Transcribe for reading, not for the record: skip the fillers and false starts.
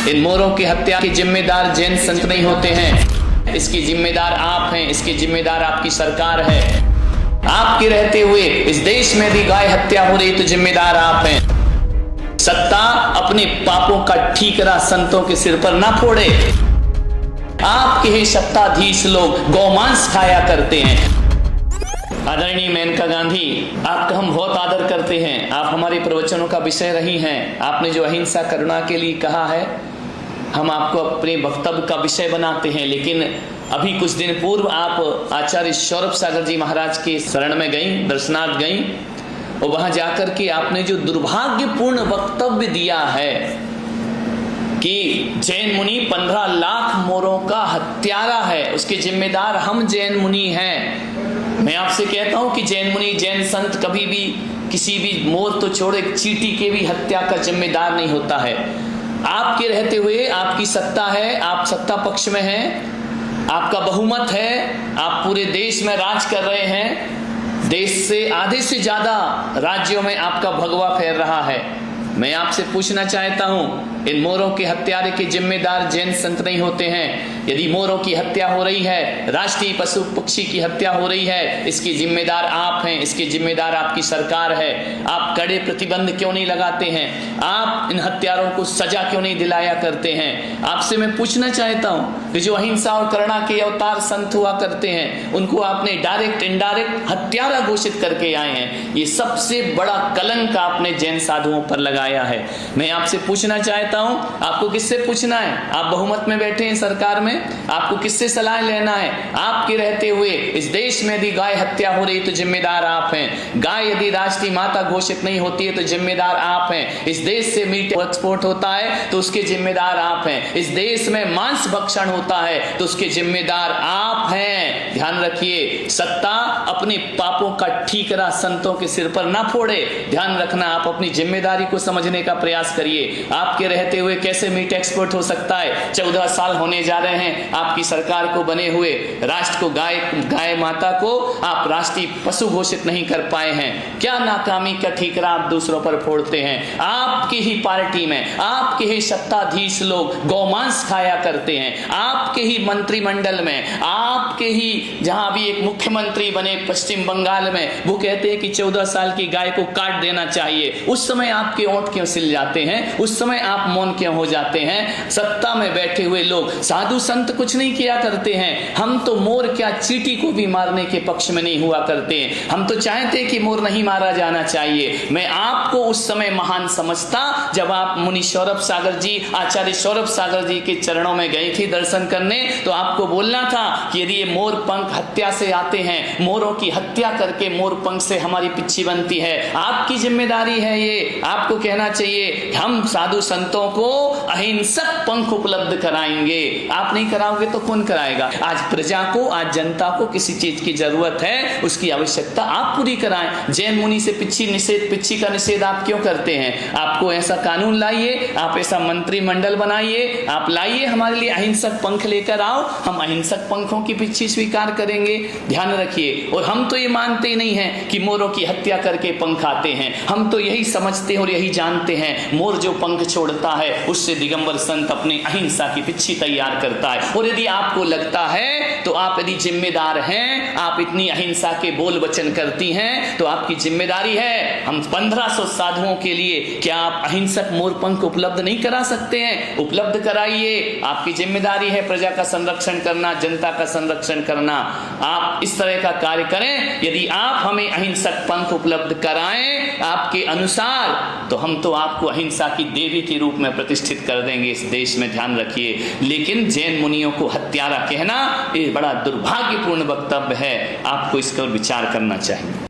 इन मोरों की हत्या के जिम्मेदार जैन संत नहीं होते हैं, इसकी जिम्मेदार आप हैं, इसकी जिम्मेदार आपकी सरकार है। आपके रहते हुए इस देश में भी गाय हत्या हो रही तो जिम्मेदार आप हैं। सत्ता अपने पापों का ठीकरा संतों के सिर पर ना फोड़े। आपके ही सत्ताधीश लोग गौमांस खाया करते हैं। आदरणीय मेनका गांधी, आपका हम बहुत आदर करते हैं, आप हमारे प्रवचनों का विषय रही हैं। आपने जो अहिंसा करुणा के लिए कहा है, हम आपको अपने वक्तव्य का विषय बनाते हैं। लेकिन अभी कुछ दिन पूर्व आप आचार्य सौरभ सागर जी महाराज के शरण में गई, दर्शनार्थ गई, और वहां जाकर के आपने जो दुर्भाग्यपूर्ण वक्तव्य दिया है कि जैन मुनि 15 लाख मोरों का हत्यारा है, उसके जिम्मेदार हम जैन मुनि हैं। मैं आपसे कहता हूं कि जैन मुनि, जैन संत कभी भी किसी भी मोर तो छोड़े, चींटी के भी हत्या का जिम्मेदार नहीं होता है। आपके रहते हुए आपकी सत्ता है, आप सत्ता पक्ष में हैं, आपका बहुमत है, आप पूरे देश में राज कर रहे हैं, देश से आधे से ज्यादा राज्यों में आपका भगवा फैल रहा है। मैं आपसे पूछना चाहता हूं, इन मोरों के हत्यारे के जिम्मेदार जैन संत नहीं होते हैं। यदि मोरों की हत्या हो रही है, राष्ट्रीय पशु पक्षी की हत्या हो रही है, इसकी जिम्मेदार आप हैं, इसकी जिम्मेदार आपकी सरकार है। आप कड़े प्रतिबंध क्यों नहीं लगाते हैं? आप इन हत्यारों को सजा क्यों नहीं दिलाया करते हैं? आपसे मैं पूछना चाहता हूं कि जो अहिंसा और करुणा के अवतार संत हुआ करते हैं, उनको आपने डायरेक्ट इनडायरेक्ट हत्यारा घोषित करके आए हैं। ये सबसे बड़ा कलंक आपने जैन साधुओं पर लगाया है। मैं आपसे पूछना चाहता हूं, आपको किससे पूछना है? आप बहुमत में बैठे हैं सरकार में, आपको किससे सलाह लेना है? आपके रहते हुए इस देश में यदि गाय हत्या हो रही तो जिम्मेदार आप हैं। गाय यदि राष्ट्रीय माता घोषित नहीं होती है तो जिम्मेदार आप हैं। इस देश से मीट एक्सपोर्ट होता है तो उसके जिम्मेदार आप हैं। इस देश में मांस भक्षण होता है तो उसके जिम्मेदार आप हैं। ध्यान रखिए, सत्ता अपने पापों का ठीकरा संतों के सिर पर ना फोड़े। ध्यान रखना, आप अपनी जिम्मेदारी को समझने का प्रयास करिए। आपके रहते हुए कैसे मीट एक्सपोर्ट हो सकता है? 14 साल होने जा रहे हैं आपकी सरकार को बने हुए, राष्ट्र को, गाय माता को आप राष्ट्रीय पशु घोषित नहीं कर पाए हैं। क्या नाकामी का ठीकरा आप दूसरों पर फोड़ते हैं? आपकी ही पार्टी में आपके ही सत्ताधीश लोग गौमांस खाया करते हैं। आपके ही मंत्रिमंडल में, आपके ही जहां भी एक मुख्यमंत्री बने पश्चिम बंगाल में, वो कहते हैं कि 14 साल की गाय को काट देना चाहिए। उस समय आपके ओंठ क्यों सिल जाते हैं? उस समय आप मौन क्यों हो जाते हैं? सत्ता में बैठे हुए लोग, साधु संत कुछ नहीं किया करते हैं। हम तो मोर क्या, चींटी को भी मारने के पक्ष में नहीं हुआ करते हैं। हम तो चाहते कि मोर नहीं मारा जाना चाहिए। मैं आपको उस समय महान समझता जब आप मुनि सौरभ सागर जी, आचार्य सौरभ सागर जी के चरणों में गई थी दर्शन करने, तो आपको बोलना था कि यदि ये मोर पंख हत्या से आते हैं, मोरों की हत्या करके मोर पंख से हमारी पिच्छी बनती है, आपकी जिम्मेदारी है ये। आपको कहना चाहिए हम साधु संतों को अहिंसक पंख उपलब्ध कराएंगे। आप नहीं कराओगे तो कौन कराएगा? आज प्रजा को, आज जनता को किसी चीज की जरूरत है, उसकी आवश्यकता आप पूरी कराएं। जैन मुनि से पिच्छी का निषेध आप क्यों करते हैं? आपको ऐसा कानून लाइए, आप ऐसा मंत्रिमंडल बनाइए, आप लाइए, हमारे लिए अहिंसक पंख लेकर आओ, हम अहिंसक पंखों की पिच्छी स्वीकार करेंगे। ध्यान रखिए, और हम तो ये मानते ही नहीं हैं कि मोरों की हत्या करके पंख आते हैं। हम तो यही समझते हैं और यही जानते हैं, मोर जो पंख छोड़ता है उससे दिगंबर संत अपने अहिंसा की पिच्छी तैयार करता है। और यदि आपको लगता है, तो आप यदि जिम्मेदार हैं, आप इतनी अहिंसा के बोल वचन करती हैं, तो आपकी जिम्मेदारी है, हम 1500 साधुओं के लिए क्या आप अहिंसक मोर पंख उपलब्ध नहीं करा सकते हैं? उपलब्ध कराइए। आपकी जिम्मेदारी है प्रजा का संरक्षण करना, जनता का संरक्षण करना। आप इस तरह का कार्य करें। यदि आप हमें अहिंसक पंख उपलब्ध कराएं आपके अनुसार, तो हम तो आपको अहिंसा की देवी के रूप में प्रतिष्ठित कर देंगे इस देश में। ध्यान रखिए, लेकिन जैन मुनियों को हत्यारा कहना ये बड़ा दुर्भाग्यपूर्ण वक्तव्य है। आपको इस पर विचार करना चाहिए।